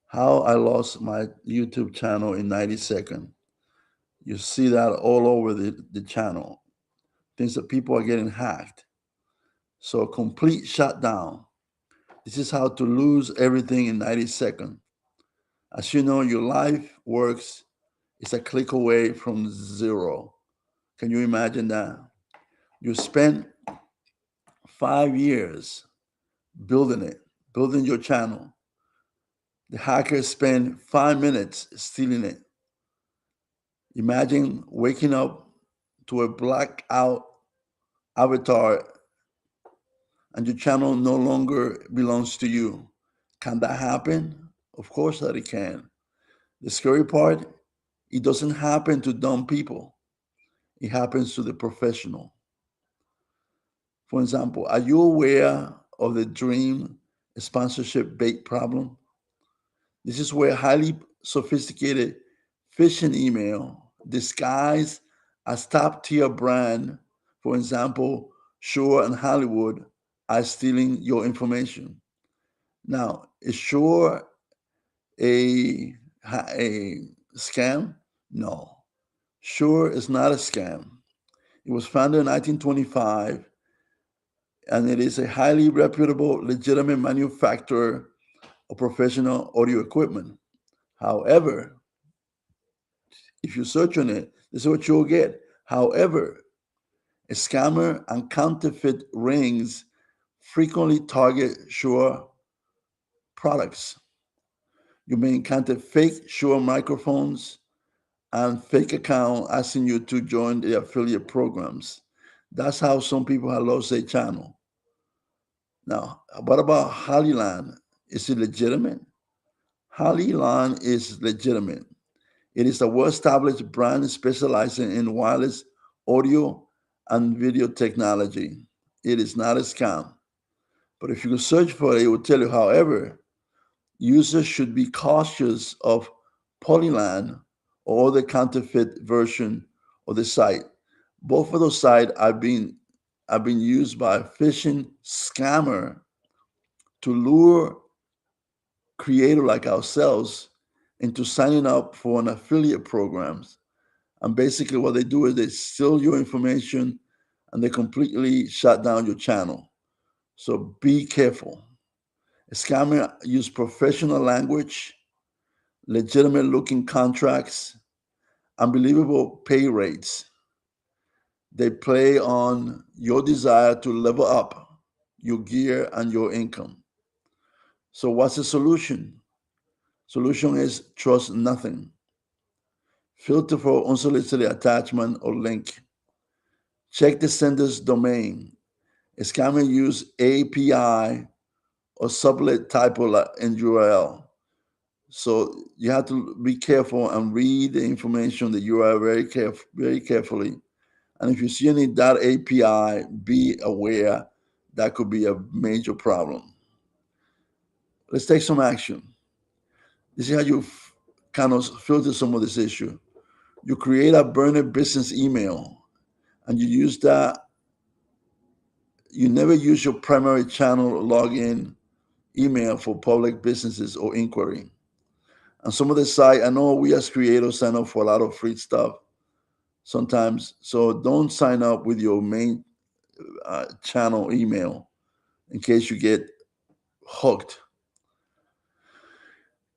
How I lost my YouTube channel in 90 seconds. You see that all over the channel. Things that people are getting hacked. So complete shutdown. This is how to lose everything in 90 seconds. As you know, your life works is a click away from zero. Can you imagine that? You spent 5 years building it, building your channel. The hackers spend 5 minutes stealing it. Imagine waking up to a blackout avatar and your channel no longer belongs to you. Can that happen? Of course that it can. The scary part, it doesn't happen to dumb people. It happens to the professional. For example, are you aware of the dream sponsorship bait problem? This is where highly sophisticated phishing email disguised as top tier brand, for example, Shure and Hollywood, are stealing your information. Now, is Shure a scam? No. Shure is not a scam. It was founded in 1925 and it is a highly reputable, legitimate manufacturer of professional audio equipment. However, if you search on it, this is what you'll get. However, a scammer and counterfeit rings frequently target Shure products. You may encounter fake Shure microphones and fake account asking you to join the affiliate programs. That's how some people have lost their channel. Now, what about Hollyland? Is it legitimate? Hollyland is legitimate. It is a well-established brand specializing in wireless audio and video technology. It is not a scam. But if you could search for it, it will tell you, however, users should be cautious of Polyland or the counterfeit version of the site. Both of those sites have been used by a phishing scammer to lure creators like ourselves into signing up for an affiliate programs. And basically what they do is they steal your information and they completely shut down your channel. So be careful. A scammer use professional language, legitimate looking contracts, unbelievable pay rates. They play on your desire to level up your gear and your income. So what's the solution? Solution is trust nothing. Filter for unsolicited attachment or link. Check the sender's domain. A scammer use API or sublet typo in URL. So you have to be careful and read the information, the URL very carefully. And if you see any .api, be aware that could be a major problem. Let's take some action. This is how you kind of filter some of this issue. You create a burner business email and you use that. You never use your primary channel login email for public businesses or inquiry. And some of the site, I know we as creators sign up for a lot of free stuff sometimes. So don't sign up with your main channel email in case you get hooked.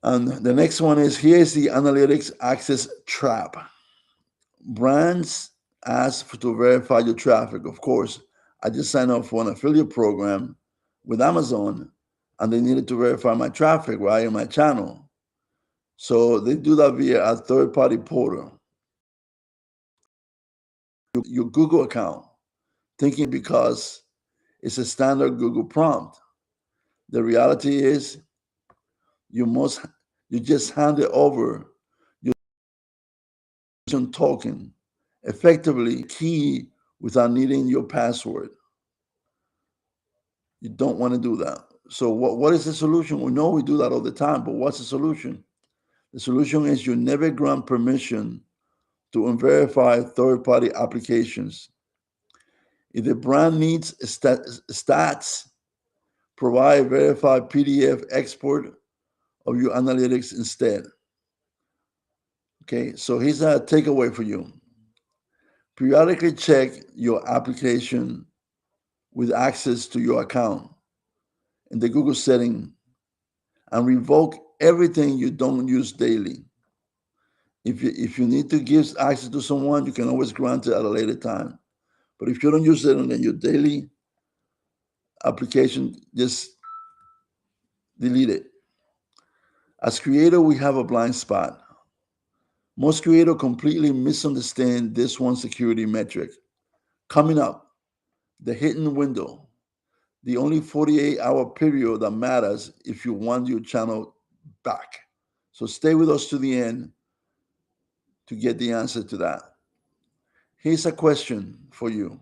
And the next one is here's the analytics access trap. Brands ask to verify your traffic. Of course, I just signed up for an affiliate program with Amazon and they needed to verify my traffic, right, in my channel. So they do that via a third-party portal. Your Google account, thinking because it's a standard Google prompt. The reality is you just hand it over your token, effectively key without needing your password. You don't want to do that. So what is the solution? We know we do that all the time, but what's the solution? The solution is you never grant permission to unverify third-party applications. If the brand needs stats, provide verified PDF export of your analytics instead. Okay, so here's a takeaway for you. Periodically check your application with access to your account in the Google setting and revoke everything you don't use daily. If you need to give access to someone, you can always grant it at a later time. But if you don't use it on your daily application, just delete it. As creator, we have a blind spot. Most creators completely misunderstand this one security metric. Coming up, the hidden window, the only 48-hour period that matters if you want your channel back. So stay with us to the end to get the answer to that. Here's a question for you.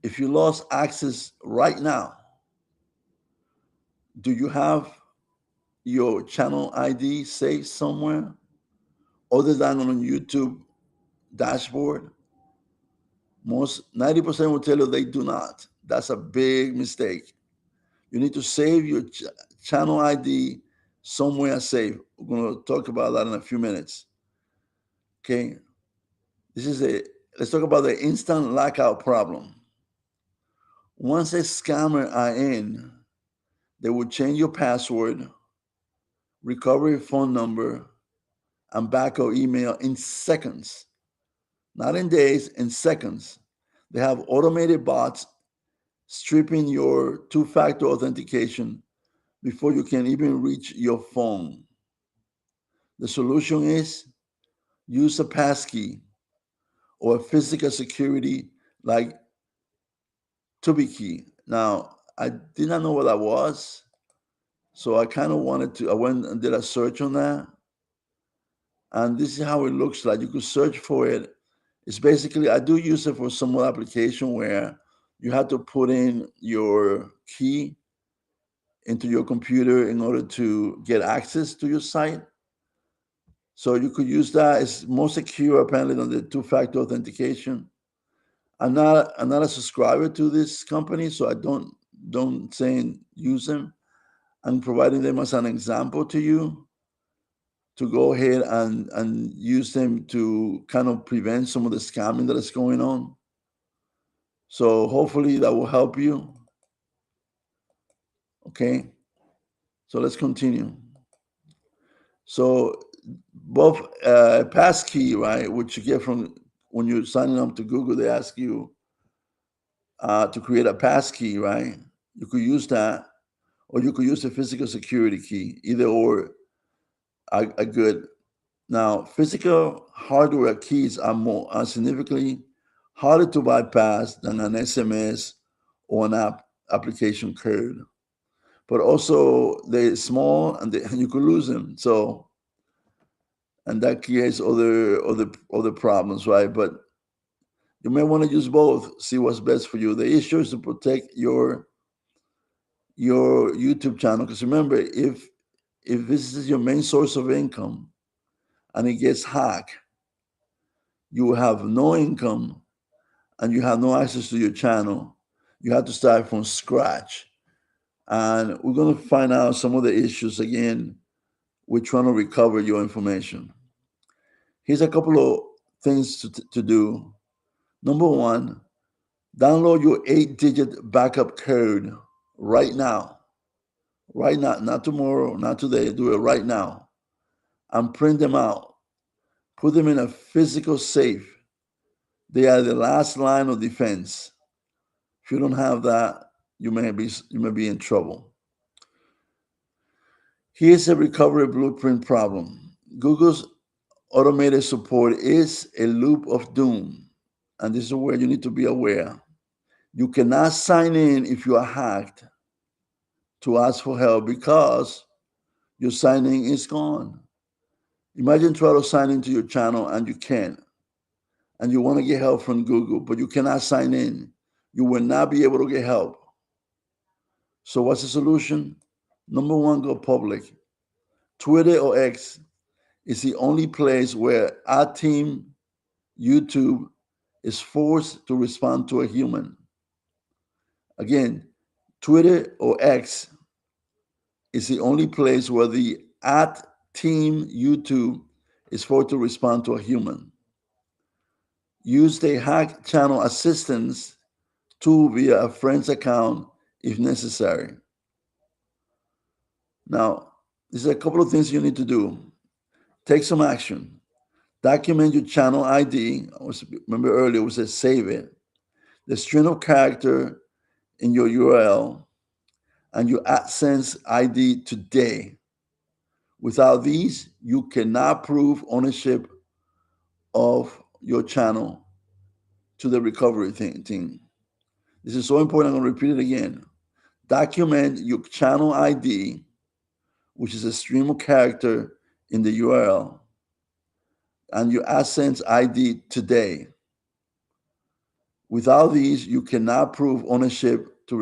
If you lost access right now, do you have your channel ID saved somewhere other than on YouTube dashboard? Most 90% will tell you they do not. That's a big mistake. You need to save your channel ID somewhere safe. We're going to talk about that in a few minutes. Okay. Let's talk about the instant lockout problem. Once a scammer are in, they will change your password, recovery phone number, and backup email in seconds. Not in days, in seconds. They have automated bots stripping your two-factor authentication before you can even reach your phone. The solution is use a passkey or a physical security like YubiKey. Now, I did not know what that was, so I kind of I went and did a search on that. And this is how it looks like. You could search for it. It's basically, I do use it for some application where you have to put in your key into your computer in order to get access to your site. So you could use that. It's more secure apparently than the two-factor authentication. I'm not a subscriber to this company, so I don't say use them. I'm providing them as an example to you to go ahead and use them to kind of prevent some of the scamming that is going on. So hopefully that will help you. Okay, so let's continue. So both passkey, right, which you get from when you're signing up to Google, they ask you to create a passkey, right? You could use that, or you could use the physical security key. Either or are good. Now, physical hardware keys are significantly harder to bypass than an SMS or an application code. But also they're small and you could lose them. So, and that creates other problems, right? But you may want to use both, see what's best for you. The issue is to protect your YouTube channel. Because remember, if this is your main source of income and it gets hacked, you will have no income and you have no access to your channel. You have to start from scratch. And we're going to find out some of the issues again. We're trying to recover your information. Here's a couple of things to do. Number one, download your 8-digit backup code right now. Right now, not tomorrow, not today. Do it right now. And print them out. Put them in a physical safe. They are the last line of defense. If you don't have that, you may be in trouble. Here's a recovery blueprint problem. Google's automated support is a loop of doom. And this is where you need to be aware. You cannot sign in if you are hacked to ask for help because your signing is gone. Imagine trying to sign into your channel and you can't. And you want to get help from Google, but you cannot sign in. You will not be able to get help. So what's the solution? Number one, go public. Twitter or X is the only place where our team, YouTube, is forced to respond to a human. Again, Twitter or X is the only place where the at team YouTube is forced to respond to a human. Use the hack channel assistance tool via a friend's account if necessary. Now, there's a couple of things you need to do. Take some action. Document your channel ID. Remember earlier we said save it. The string of character in your URL and your AdSense ID today. Without these, you cannot prove ownership of your channel to the recovery team. This is so important. I'm going to repeat it again. Document your channel ID, which is a stream of character in the URL, and your AdSense ID today. Without these, you cannot prove ownership to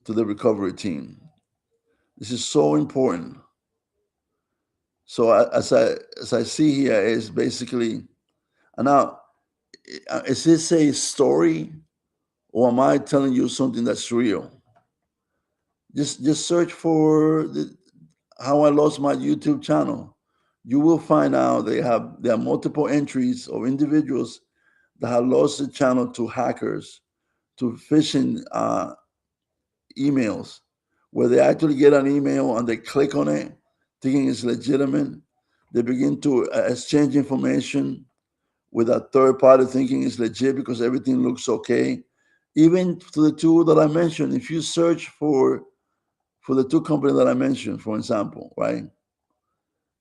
the recovery team. This is so important. So as I see here is basically, and now, is this a story or am I telling you something that's real? Just search for how I lost my YouTube channel. You will find out there are multiple entries of individuals that have lost the channel to hackers, to phishing emails, where they actually get an email and they click on it, thinking it's legitimate. They begin to exchange information with a third party thinking it's legit because everything looks okay. Even to the two that I mentioned, if you search for the two companies that I mentioned, for example, right?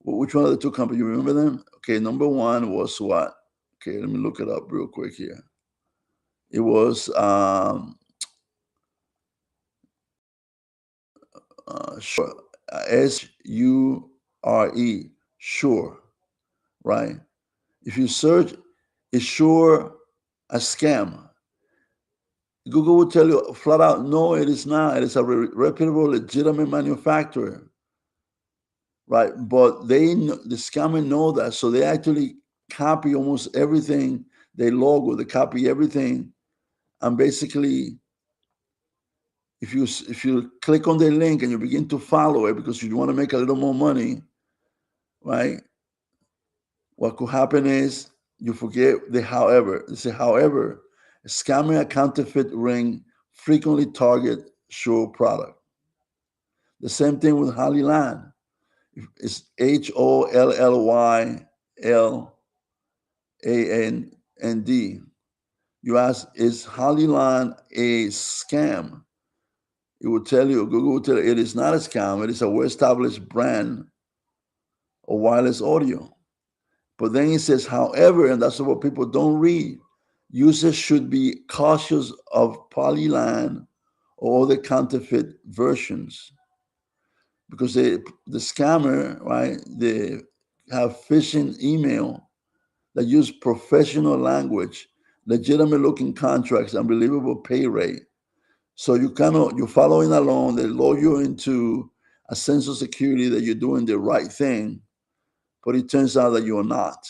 Which one of the two companies? You remember them? Okay, number one was what? Okay, let me look it up real quick here. It was Sure, SURE, sure, right? If you search, is sure a scam? Google will tell you flat out, no, it is not. It is a reputable, legitimate manufacturer, right? But the scammers know that, so they actually copy almost everything. They logo, they copy everything, and basically, if you click on the link and you begin to follow it because you want to make a little more money, right? What could happen is you forget the however. They say, however, scamming a counterfeit ring frequently target sure product. The same thing with Hollyland. It's HOLLYLAND. You ask, is Hollyland a scam? It will tell you, Google will tell you, it is not a scam. It is a well-established brand of wireless audio. But then it says, however, and that's what people don't read, users should be cautious of Polyline or the counterfeit versions because the scammer, right, they have phishing email that use professional language, legitimate looking contracts, unbelievable pay rate. So you're following along, they lure you into a sense of security that you're doing the right thing, but it turns out that you're not.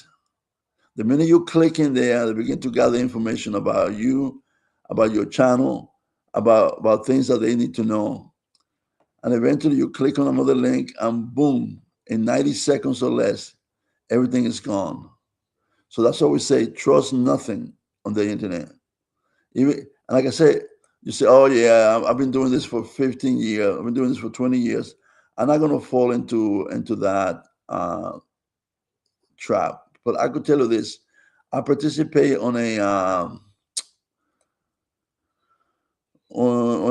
The minute you click in there, they begin to gather information about you, about your channel, about things that they need to know. And eventually you click on another link and boom, in 90 seconds or less, everything is gone. So that's why we say trust nothing on the internet. Even, and like I said, you say, oh yeah, I've been doing this for 15 years, I've been doing this for 20 years. I'm not gonna fall into that trap. But I could tell you this, I participate on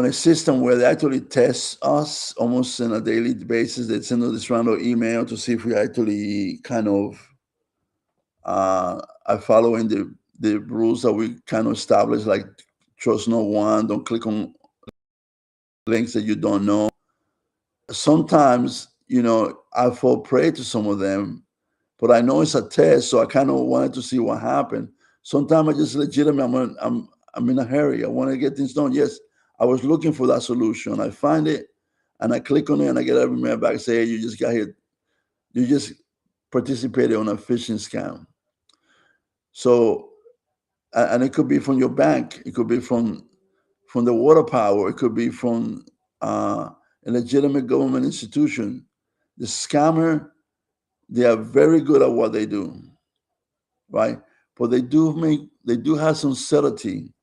a system where they actually test us almost on a daily basis. They send us this random email to see if we actually kind of are following the rules that we kind of established, like trust no one, don't click on links that you don't know. Sometimes, I fall prey to some of them, but I know it's a test, so I kind of wanted to see what happened. Sometimes I just legitimately, I'm in a hurry. I want to get things done. Yes, I was looking for that solution. I find it, and I click on it, and I get every mail back say, hey, you just got hit. You just participated on a phishing scam. So, and it could be from your bank. It could be from the water power. It could be from a legitimate government institution, the scammer, they are very good at what they do, right? But they do have some subtlety.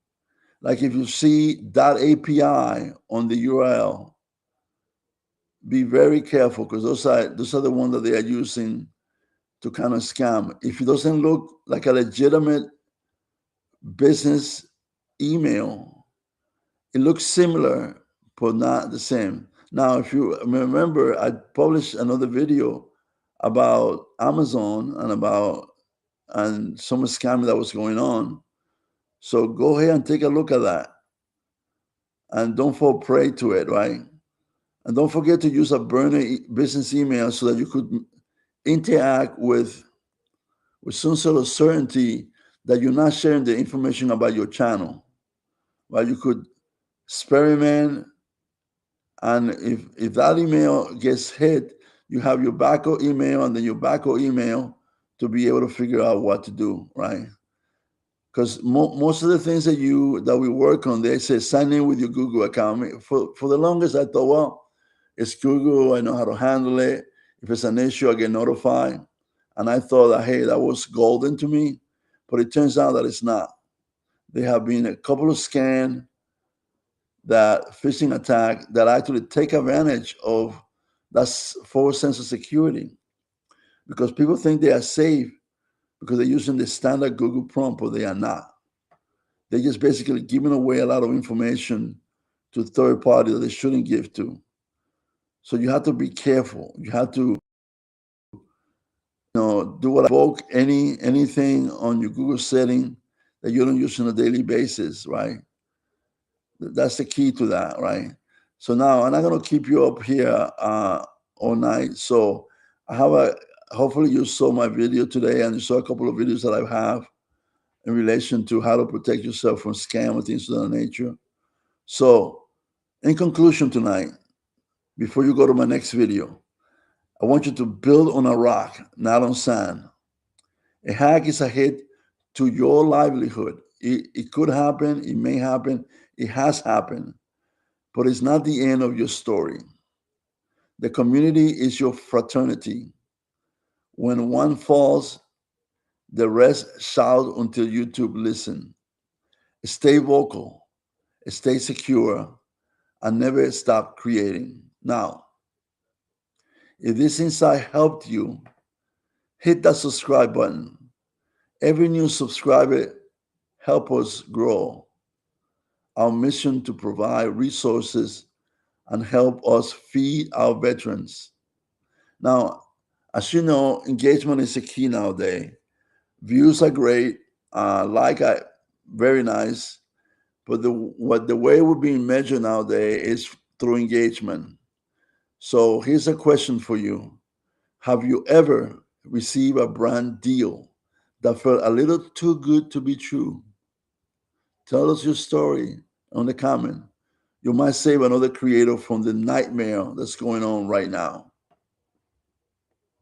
Like if you see .api on the URL, be very careful, because those are the ones that they are using to kind of scam. If it doesn't look like a legitimate business email, it looks similar, but not the same. Now, if you remember, I published another video about Amazon and some scam that was going on. So go ahead and take a look at that, and don't fall prey to it, right? And don't forget to use a burner business email so that you could interact with some sort of certainty that you're not sharing the information about your channel, right? You could experiment, and if that email gets hit, you have your backup email and then your backup email to be able to figure out what to do, right? Because most of the things that we work on, they say sign in with your Google account. For the longest, I thought, well, it's Google, I know how to handle it. If it's an issue, I get notified. And I thought that, hey, that was golden to me. But it turns out that it's not. There have been a couple of scams, that phishing attack, that actually take advantage of that false sense of security, because people think they are safe because they're using the standard Google prompt, but they are not. They're just basically giving away a lot of information to third party that they shouldn't give to. So you have to be careful. You have to, do what invoke anything on your Google setting that you don't use on a daily basis, right? That's the key to that, right? So now I'm not gonna keep you up here all night. So hopefully you saw my video today, and you saw a couple of videos that I have in relation to how to protect yourself from scam and things of that nature. So in conclusion tonight, before you go to my next video, I want you to build on a rock, not on sand. A hack is a hit to your livelihood. It could happen, it may happen, it has happened, but it's not the end of your story. The community is your fraternity. When one falls, the rest shout until YouTube listen. Stay vocal, stay secure, and never stop creating. Now, if this insight helped you, hit that subscribe button. Every new subscriber help us grow. Our mission to provide resources and help us feed our veterans. Now, as you know, engagement is a key nowadays. Views are great, very nice, but the way we're being measured nowadays is through engagement. So here's a question for you. Have you ever received a brand deal that felt a little too good to be true? Tell us your story on the comment. You might save another creator from the nightmare that's going on right now.